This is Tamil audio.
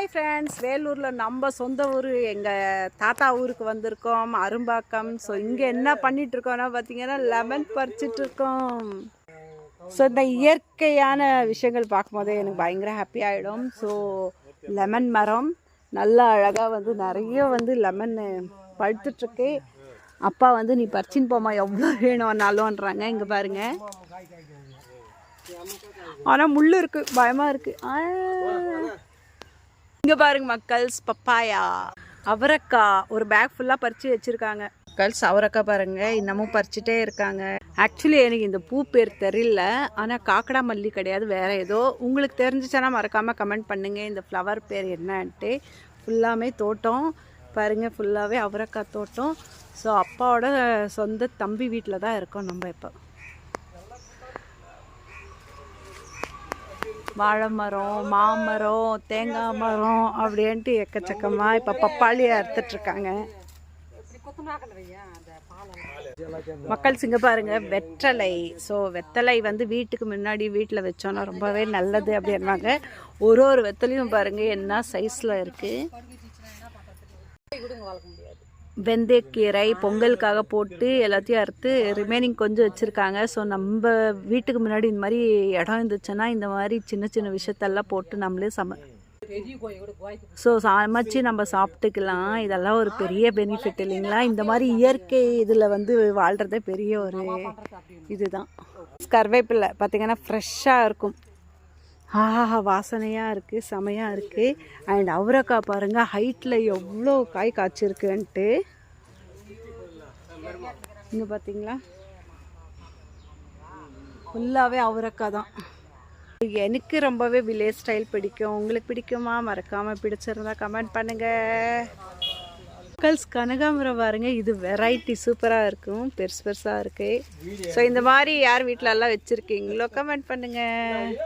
ஹாய் ஃப்ரெண்ட்ஸ், வேலூரில் நம்ம சொந்த ஊர் எங்கள் தாத்தா ஊருக்கு வந்திருக்கோம், அரும்பாக்கம். ஸோ இங்கே என்ன பண்ணிகிட்ருக்கோன்னா பார்த்தீங்கன்னா லெமன் பறிச்சிட்ருக்கோம். ஸோ இந்த இயற்கையான விஷயங்கள் பார்க்கும்போதே எனக்கு பயங்கர ஹாப்பி ஆகிடும். ஸோ லெமன் மரம் நல்லா அழகாக நிறைய லெமன் பழுத்துட்ருக்கு. அப்பா நீ பறிச்சின்னு போமா, எவ்வளோ வேணும்னாலும்ன்றாங்க. இங்கே பாருங்கள், ஆனால் முள் இருக்குது, பயமாக இருக்குது. இங்கே பாருங்க மக்கள்ஸ், பப்பாயா, அவரைக்காய் ஒரு பேக் ஃபுல்லாக பறித்து வச்சுருக்காங்க. மக்கள்ஸ் அவரைக்காய் பாருங்கள், இன்னமும் பறிச்சுட்டே இருக்காங்க. ஆக்சுவலி எனக்கு இந்த பூ பேர் தெரியல, ஆனால் காக்கடா மல்லி கிடையாது, வேறு ஏதோ. உங்களுக்கு தெரிஞ்சிச்சுன்னா மறக்காமல் கமெண்ட் பண்ணுங்கள் இந்த ஃப்ளவர் பேர் என்னன்ட்டு. ஃபுல்லாமே தோட்டம் பாருங்கள், ஃபுல்லாகவே அவரைக்காய் தோட்டம். ஸோ அப்பாவோட சொந்த தம்பி வீட்டில் தான் இருக்கோம் நம்ம. இப்போ வாழை மரம், மாமரம், தேங்காய் மரம் அப்படின்ட்டு எக்கச்சக்கமாக இப்போ பப்பாளியை அறுத்துட்ருக்காங்க மக்கள். இங்கே பாருங்கள் வெற்றலை. ஸோ வெத்தலை வீட்டுக்கு முன்னாடி வீட்டில் வச்சோன்னா ரொம்பவே நல்லது அப்படின்னாங்க. ஒரு வெத்தலையும் பாருங்கள் என்ன சைஸில் இருக்குது. வெந்தயக்கீரை பொங்கலுக்காக போட்டு எல்லாத்தையும் அறுத்து ரிமைனிங் கொஞ்சம் வச்சுருக்காங்க. ஸோ நம்ம வீட்டுக்கு முன்னாடி இந்த மாதிரி இடம் இருந்துச்சுன்னா இந்த மாதிரி சின்ன சின்ன விஷயத்தெல்லாம் போட்டு நம்மளே சமைச்சு நம்ம சாப்பிட்டுக்கலாம். இதெல்லாம் ஒரு பெரிய பெனிஃபிட் இல்லைங்களா? இந்த மாதிரி இயற்கை இதில் வாழ்கிறதே பெரிய ஒரு இதுதான். கருவேப்பிலை பார்த்திங்கன்னா ஃப்ரெஷ்ஷாக இருக்கும். வாசனையாக இருக்குது, செமையாக இருக்குது. அண்ட் அவரைக்காய் பாருங்கள் ஹைட்டில் எவ்வளோ காய் காய்ச்சிருக்குன்ட்டு. இங்கே பார்த்தீங்களா, ஃபுல்லாகவே அவரைக்காய் தான். எனக்கு ரொம்பவே வில்லேஜ் ஸ்டைல் பிடிக்கும். உங்களுக்கு பிடிக்குமா? மறக்காமல் பிடிச்சிருந்தா கமெண்ட் பண்ணுங்கள். கனகாமரம் பாருங்க, இது வெரைட்டி சூப்பராக இருக்கும், பெருசு பெருசாக இருக்குது. ஸோ இந்த மாதிரி யார் வீட்டில் எல்லாம் வச்சுருக்கீங்களோ கமெண்ட் பண்ணுங்கள்.